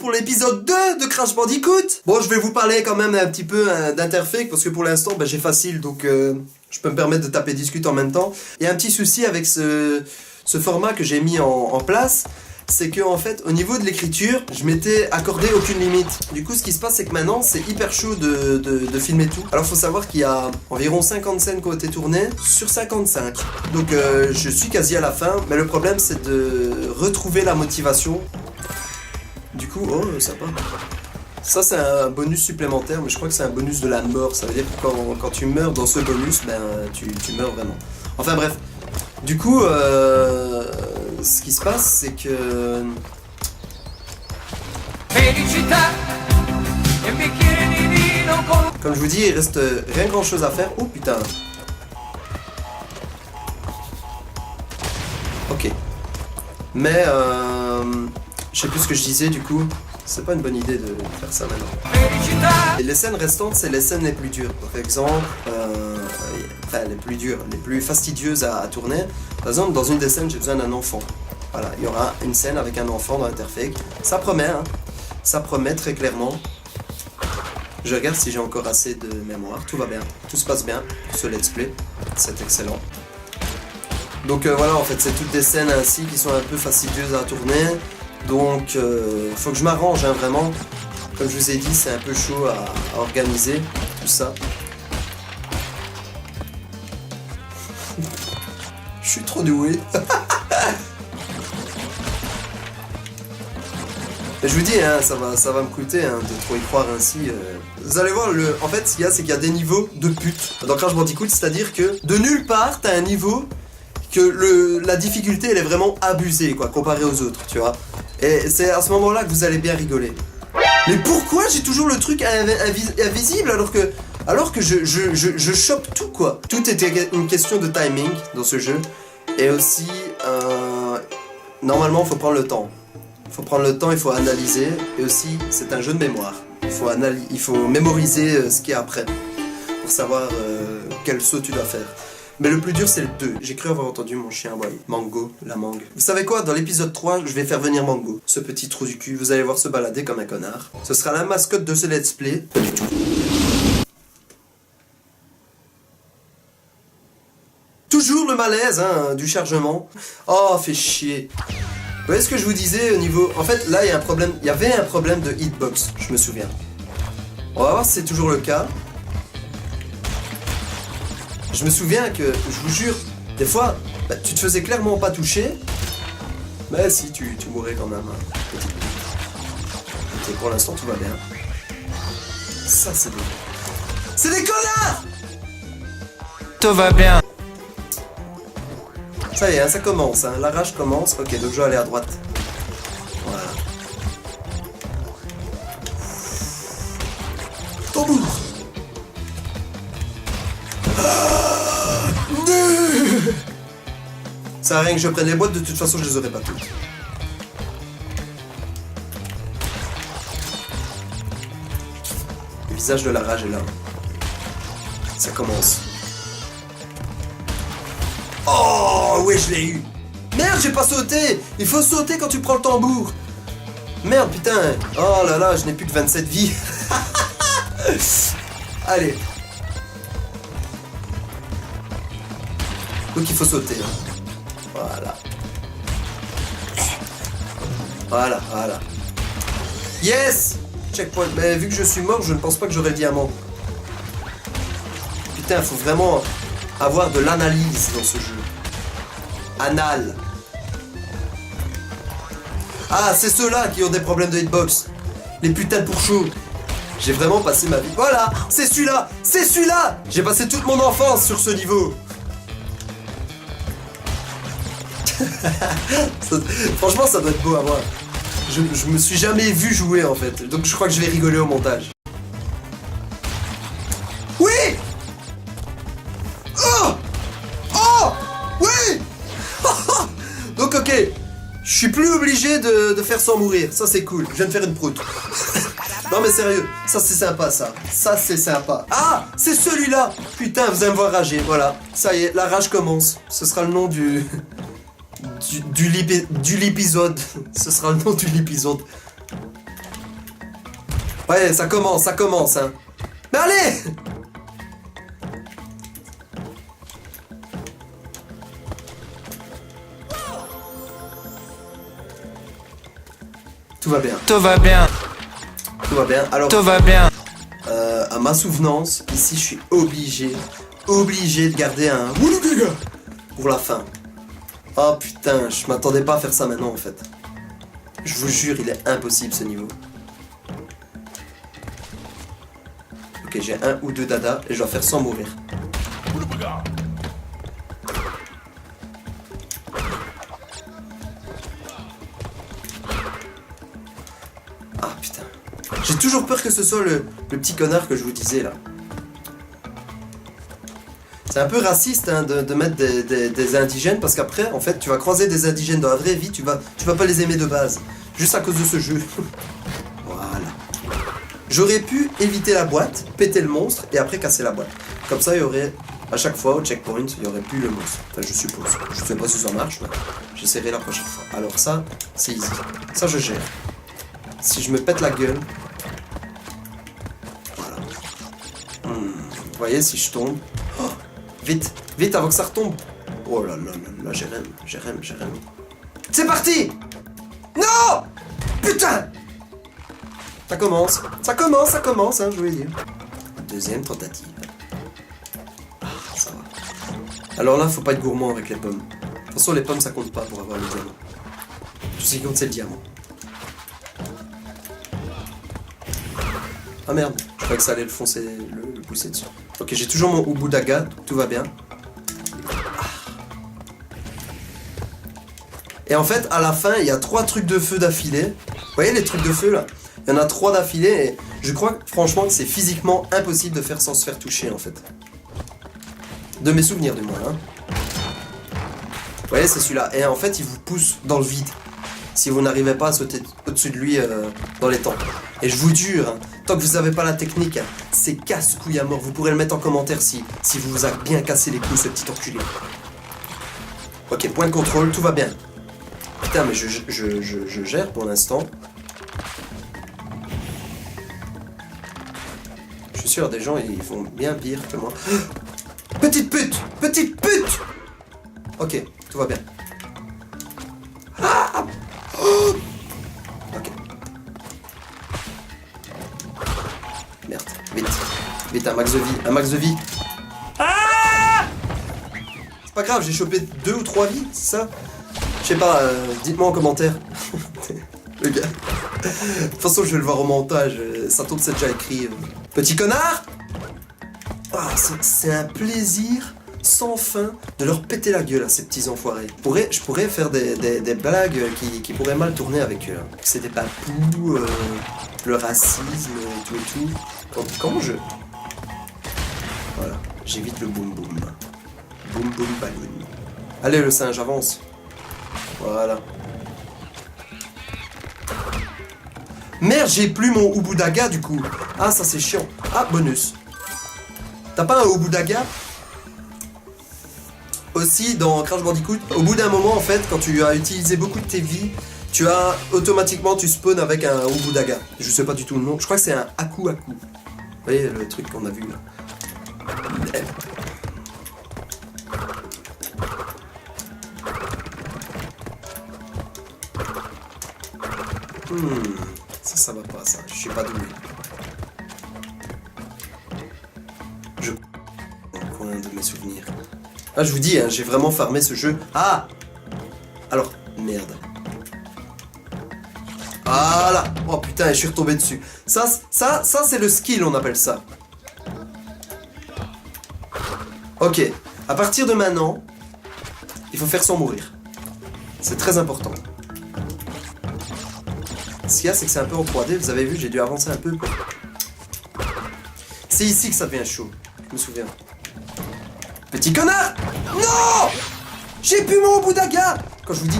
pour l'épisode 2 de Crash Bandicoot. Bon, je vais vous parler quand même un petit peu d'Interfake parce que pour l'instant, j'ai facile, donc je peux me permettre de taper discute en même temps. Il y a un petit souci avec ce format que j'ai mis en place. C'est que en fait, au niveau de l'écriture, je m'étais accordé aucune limite. Du coup, ce qui se passe, c'est que maintenant, c'est hyper chaud de filmer tout. Alors, faut savoir qu'il y a environ 50 scènes qui ont été tournées sur 55. Donc, je suis quasi à la fin, mais le problème, c'est de retrouver la motivation. Du coup, oh, sympa. Ça, c'est un bonus supplémentaire, mais je crois que c'est un bonus de la mort. Ça veut dire que quand tu meurs dans ce bonus, tu meurs vraiment. Enfin, bref. Du coup, ce qui se passe, c'est que... Comme je vous dis, il reste rien grand chose à faire. Oh putain. Ok. Mais, je sais plus ce que je disais du coup. C'est pas une bonne idée de faire ça maintenant. Et les scènes restantes, c'est les scènes les plus dures. Par exemple, enfin les plus dures, les plus fastidieuses à tourner. Par exemple, dans une des scènes, j'ai besoin d'un enfant. Voilà, il y aura une scène avec un enfant dans Interfake. Ça promet, hein. Ça promet très clairement. Je regarde si j'ai encore assez de mémoire. Tout va bien, tout se passe bien pour ce let's play. C'est excellent. Donc voilà, en fait, c'est toutes des scènes ainsi qui sont un peu fastidieuses à tourner. Donc, faut que je m'arrange, hein, vraiment. Comme je vous ai dit, c'est un peu chaud à organiser tout ça. Je suis trop doué. Mais je vous dis, hein, ça va me coûter hein, de trop y croire ainsi. Vous allez voir, en fait, ce qu'il y a, c'est qu'il y a des niveaux de pute dans Crash Bandicoot, c'est-à-dire que de nulle part, t'as un niveau que la difficulté, elle est vraiment abusée, quoi, comparée aux autres, tu vois. Et c'est à ce moment-là que vous allez bien rigoler. Mais pourquoi j'ai toujours le truc invisible alors que je chope tout, quoi. Tout était une question de timing dans ce jeu. Et aussi, normalement, il faut prendre le temps. Il faut prendre le temps, il faut analyser. Et aussi, c'est un jeu de mémoire. Il faut mémoriser ce qu'il y a après. Pour savoir quel saut tu dois faire. Mais le plus dur, c'est le 2. J'ai cru avoir entendu mon chien aboyer. Mango, la mangue. Vous savez quoi? Dans l'épisode 3, je vais faire venir Mango. Ce petit trou du cul, vous allez voir se balader comme un connard. Ce sera la mascotte de ce let's play. Pas du tout. Toujours le malaise, hein, du chargement. Oh, fait chier. Vous voyez ce que je vous disais au niveau... En fait, là, il y a un problème. Il y avait un problème de hitbox, je me souviens. On va voir si c'est toujours le cas. Je me souviens que, je vous jure, des fois, tu te faisais clairement pas toucher. Mais si, tu mourrais quand même. Et pour l'instant, tout va bien. Ça, c'est des... C'est des connards! Tout va bien. Ça y est, hein, ça commence, hein. La rage commence. Ok, donc je vais aller à droite. Voilà. Tambour! Ça sert à rien que je prenne les boîtes, de toute façon je les aurai pas toutes. Le visage de la rage est là. Ça commence. Oh ouais, je l'ai eu. Merde, j'ai pas sauté. Il faut sauter quand tu prends le tambour. Merde, putain. Oh là là, je n'ai plus que 27 vies. Allez. Donc il faut sauter. Voilà. Voilà. Yes! Checkpoint. Mais vu que je suis mort, je ne pense pas que j'aurai le diamant. Putain, il faut vraiment avoir de l'analyse dans ce jeu. Anal. Ah, c'est ceux-là qui ont des problèmes de hitbox. Les putains de pourchauds. J'ai vraiment passé ma vie. Voilà! C'est celui-là! C'est celui-là! J'ai passé toute mon enfance sur ce niveau. Franchement, ça doit être beau à voir. Je me suis jamais vu jouer en fait, donc je crois que je vais rigoler au montage. Oui! Oh! Oh! Oui! Donc ok, je suis plus obligé de faire sans mourir, ça c'est cool, je viens de faire une proute. Non mais sérieux, ça c'est sympa ça, ça c'est sympa. Ah! C'est celui-là! Putain, vous allez me voir rager, voilà. Ça y est, la rage commence, ce sera le nom du l'épisode. Ce sera le nom de l'épisode. Ouais, ça commence, hein. Mais allez! Tout va bien. Tout va bien. Tout va bien. Alors, Tout va bien. à ma souvenance, ici, je suis obligé de garder un pour la fin. Oh putain, je m'attendais pas à faire ça maintenant en fait. Je vous jure, il est impossible ce niveau. Ok, j'ai un ou deux dada et je dois faire sans mourir. Ah putain. J'ai toujours peur que ce soit le petit connard que je vous disais là. C'est un peu raciste hein, de mettre des indigènes parce qu'après, en fait, tu vas croiser des indigènes dans la vraie vie, tu vas pas les aimer de base. Juste à cause de ce jeu. Voilà. J'aurais pu éviter la boîte, péter le monstre et après casser la boîte. Comme ça, il y aurait, à chaque fois au checkpoint, il y aurait plus le monstre. Enfin, je suppose. Je sais pas si ça marche, mais j'essaierai la prochaine fois. Alors ça, c'est easy. Ça, je gère. Si je me pète la gueule... Voilà. Vous voyez, si je tombe... Oh, vite, vite, avant que ça retombe. Oh là là là là, j'ai rem. C'est parti! Non! Putain! Ça commence, hein, je voulais dire. Deuxième tentative. Ah, ça va. Alors là, faut pas être gourmand avec les pommes. De toute façon, les pommes, ça compte pas pour avoir le diamant. Tout ce qui compte, c'est le diamant. Ah merde, je croyais que ça allait le foncer, le pousser dessus. Ok, j'ai toujours mon Ubu Daga, tout va bien. Et en fait, à la fin, il y a 3 trucs de feu d'affilée. Vous voyez les trucs de feu là? Il y en a 3 d'affilée et je crois franchement que c'est physiquement impossible de faire sans se faire toucher en fait. De mes souvenirs du moins. Hein. Vous voyez, c'est celui-là. Et en fait, il vous pousse dans le vide. Si vous n'arrivez pas à sauter au-dessus de lui dans les temps. Et je vous jure, hein, tant que vous n'avez pas la technique, hein, c'est casse-couille à mort. Vous pourrez le mettre en commentaire si vous vous avez bien cassé les couilles, ce petit enculé. Ok, point de contrôle, tout va bien. Putain, mais je gère pour l'instant. Je suis sûr, des gens, ils font bien pire que moi. Petite pute! Petite pute! Ok, tout va bien. Ah oh ok. Merde, vite. Vite, un max de vie, Ah c'est pas grave, j'ai chopé 2 ou 3 vies, c'est ça? Je sais pas, dites-moi en commentaire. Le gars. De toute façon, je vais le voir au montage. Ça tombe, c'est déjà écrit. Petit connard! Ah, c'est un plaisir sans fin de leur péter la gueule à ces petits enfoirés. Je pourrais faire des blagues qui pourraient mal tourner avec eux. C'est des papous, le racisme, tout et tout. Comment je... Voilà, j'évite le boum boum. Boum boum balloon. Allez le singe, avance. Voilà. Merde, j'ai plus mon Ubu Daga du coup. Ah, ça c'est chiant. Ah, bonus. T'as pas un Ubu Daga? Aussi, dans Crash Bandicoot, au bout d'un moment, en fait, quand tu as utilisé beaucoup de tes vies, tu as automatiquement, tu spawns avec un Ubu Daga. Je sais pas du tout le nom. Je crois que c'est un Aku Aku. Vous voyez le truc qu'on a vu là. Ça va pas, ça. Je suis pas doué. Je... Dans le coin de mes souvenirs. Ah, je vous dis, hein, j'ai vraiment farmé ce jeu. Ah! Alors, merde. Voilà! Oh putain, je suis retombé dessus. Ça c'est le skill, on appelle ça. Ok. À partir de maintenant, il faut faire sans mourir. C'est très important. Ce qu'il y a, c'est que c'est un peu en 3D. Vous avez vu, j'ai dû avancer un peu. C'est ici que ça devient chaud. Je me souviens. Petit connard! Non! J'ai plus mon Ubu Daga! Quand je vous dis...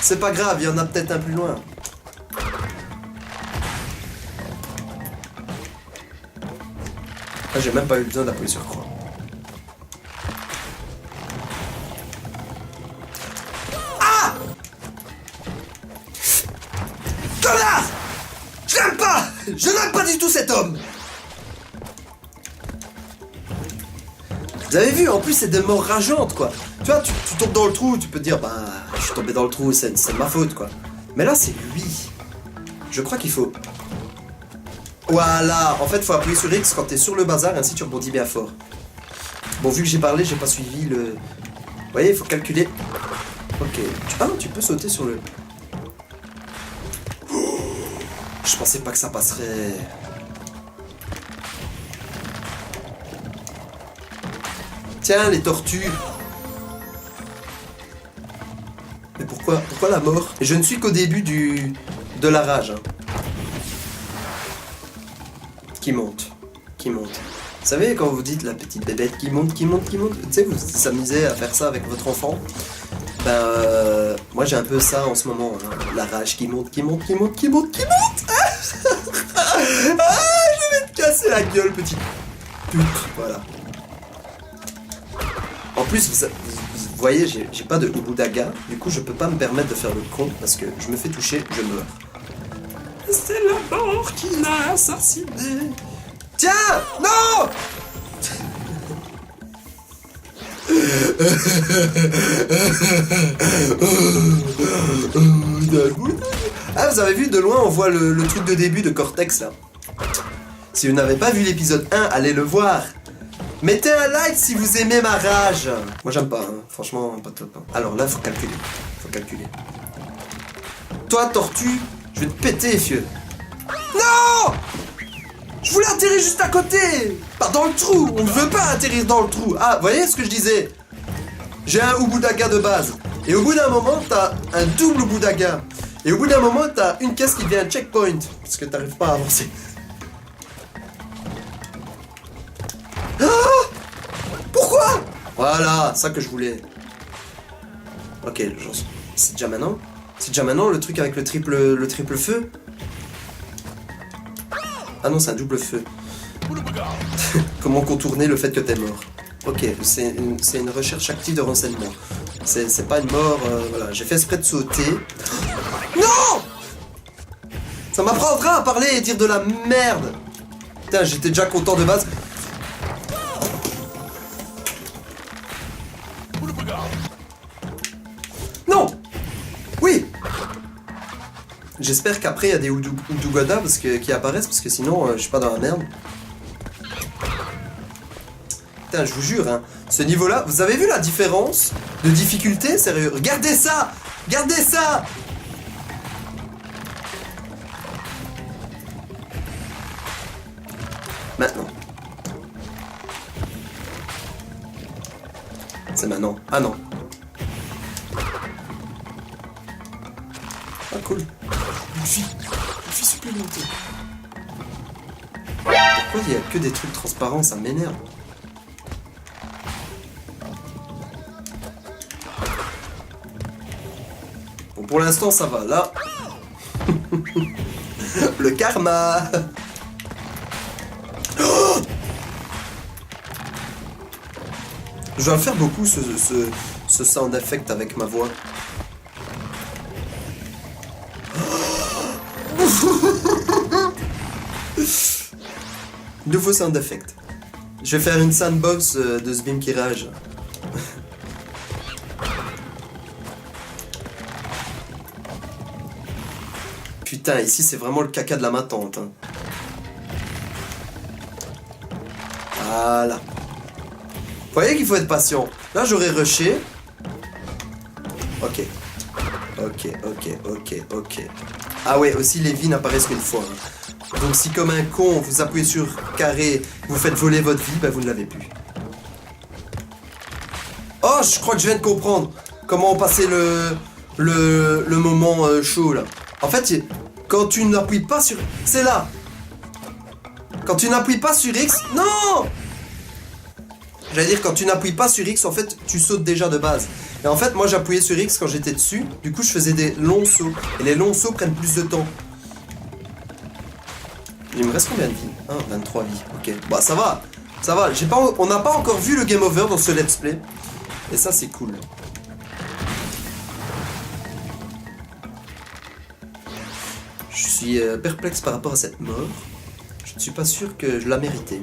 C'est pas grave, il y en a peut-être un plus loin. Ah, j'ai même pas eu besoin d'appuyer sur croix. Je l'aime pas. Je n'aime pas du tout cet homme. Vous avez vu, en plus c'est des morts rageantes quoi. Tu vois, tu tombes dans le trou, tu peux te dire bah je suis tombé dans le trou, c'est de ma faute quoi. Mais là c'est lui. Je crois qu'il faut... Voilà, en fait faut appuyer sur X quand t'es sur le bazar, ainsi tu rebondis bien fort. Bon, vu que j'ai parlé, j'ai pas suivi le... Vous voyez, il faut calculer. Ok. Ah, tu peux sauter sur le... Oh, je pensais pas que ça passerait... Tiens, les tortues. Mais pourquoi la mort? Et je ne suis qu'au début de la rage. Hein. Qui monte. Vous savez, quand vous dites la petite bébête qui monte, tu sais, vous vous amusez à faire ça avec votre enfant. Ben, moi j'ai un peu ça en ce moment. Hein. La rage qui monte. Ah, je vais te casser la gueule, petite pute. Voilà. En plus, vous voyez, j'ai pas de Ubu Daga, du coup je peux pas me permettre de faire le con parce que je me fais toucher, je meurs. C'est la mort qui l'a assassiné. Tiens, non. Ah, vous avez vu, de loin on voit le truc de début de Cortex là. Si vous n'avez pas vu l'épisode 1, allez le voir. Mettez un like si vous aimez ma rage. Moi j'aime pas, hein. Franchement pas top. Hein. Alors là faut calculer. Toi tortue, je vais te péter fieu. Non! Je voulais atterrir juste à côté. Pas dans le trou, on ne veut pas atterrir dans le trou. Ah, vous voyez ce que je disais? J'ai un Ubu Daga de base. Et au bout d'un moment t'as un double Ubu Daga. Et au bout d'un moment t'as une caisse qui devient un checkpoint. Parce que t'arrives pas à avancer. Pourquoi? Voilà, ça que je voulais. Ok, c'est déjà maintenant. C'est déjà maintenant le truc avec le triple feu. Ah non, c'est un double feu. Comment contourner le fait que t'es mort? Ok, c'est une recherche active de renseignements. C'est pas une mort, voilà. J'ai fait exprès de sauter. Non! Ça m'apprendra à parler et dire de la merde. Putain, j'étais déjà content de base. Non! Oui! J'espère qu'après il y a des Udugada qui apparaissent parce que sinon je suis pas dans la merde. Putain, je vous jure, hein, ce niveau-là, vous avez vu la différence de difficulté? Sérieux, regardez ça! Regardez ça! Maintenant. C'est maintenant. Ah non. Ah cool. Une vie supplémentaire. Pourquoi il y a que des trucs transparents? Ça m'énerve. Bon, pour l'instant ça va. Là. Le karma. Oh, je dois faire beaucoup ce sound effect avec ma voix. Nouveau sound effect. Je vais faire une sandbox de Zbim qui rage. Putain, ici c'est vraiment le caca de la matante. Hein. Voilà. Vous voyez qu'il faut être patient. Là j'aurais rushé. Ok. Ah ouais, aussi les vies n'apparaissent qu'une fois. Hein. Donc si comme un con vous appuyez sur carré, vous faites voler votre vie, bah vous ne l'avez plus. Oh, je crois que je viens de comprendre comment passer le moment chaud là. En fait, quand tu n'appuies pas sur... C'est là. Quand tu n'appuies pas sur X... Non! J'allais dire, quand tu n'appuies pas sur X, en fait, tu sautes déjà de base. Et en fait, moi, j'appuyais sur X quand j'étais dessus. Du coup, je faisais des longs sauts. Et les longs sauts prennent plus de temps. Il me reste combien de vies? 23 vies. Ok. Bah, ça va. Ça va. On n'a pas encore vu le game over dans ce let's play. Et ça, c'est cool. Je suis suis perplexe par rapport à cette mort. Je ne suis pas sûr que je la méritais.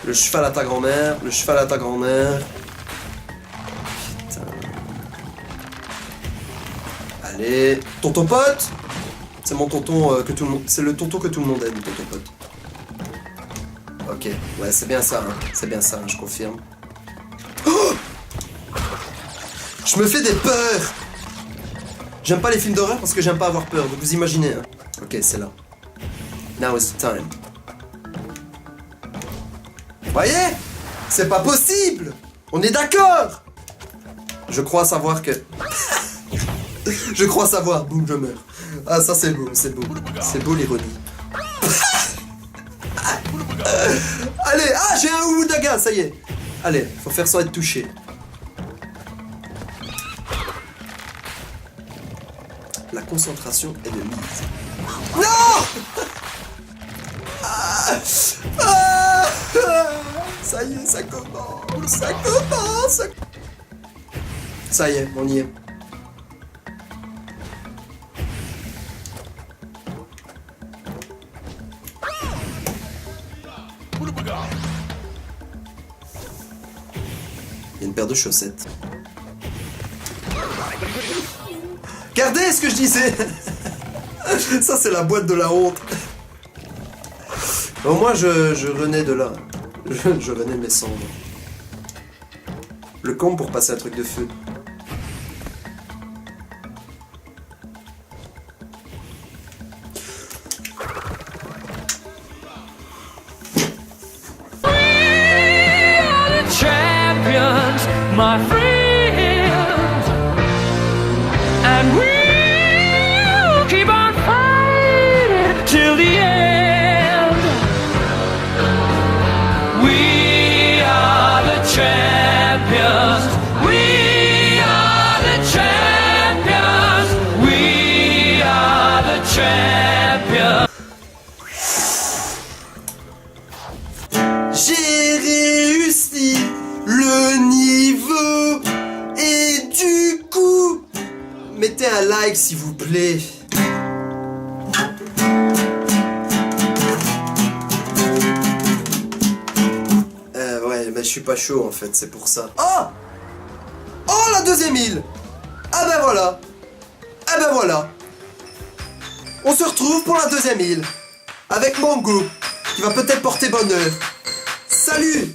Le cheval à ta grand-mère, le cheval à ta grand-mère. Putain. Allez, tonton pote. C'est mon tonton que tout le monde... C'est le tonton que tout le monde aime, tonton pote. Ok, ouais, c'est bien ça, hein. C'est bien ça, hein, je confirme. Oh, je me fais des peurs. J'aime pas les films d'horreur parce que j'aime pas avoir peur, donc vous imaginez. Hein. Ok, c'est là. Now is the time. Voyez? C'est pas possible! On est d'accord! Je crois savoir que... je crois savoir, boum, je meurs. Ah, ça c'est beau, c'est beau. C'est beau l'ironie. Allez, ah, j'ai un Oudaga, ça y est. Allez, faut faire sans être touché. La concentration est de mise. Non! Ça y est, ça commence, ça commence. Ça y est, on y est. Il y a une paire de chaussettes. Regardez ce que je disais. Ça c'est la boîte de la honte. Au moins je renais de là. Je renais de mes cendres. Le comble pour passer un truc de feu. My friends, and we'll keep on fighting till the end. We are the champions. We are the champions. We are the champions. J'ai réussi le niveau et du coup, mettez un like s'il vous plaît. Ouais, mais je suis pas chaud en fait, c'est pour ça. Oh! Oh, la deuxième île! Ah ben voilà! Ah ben voilà! On se retrouve pour la deuxième île. Avec Mango, qui va peut-être porter bonheur. Salut!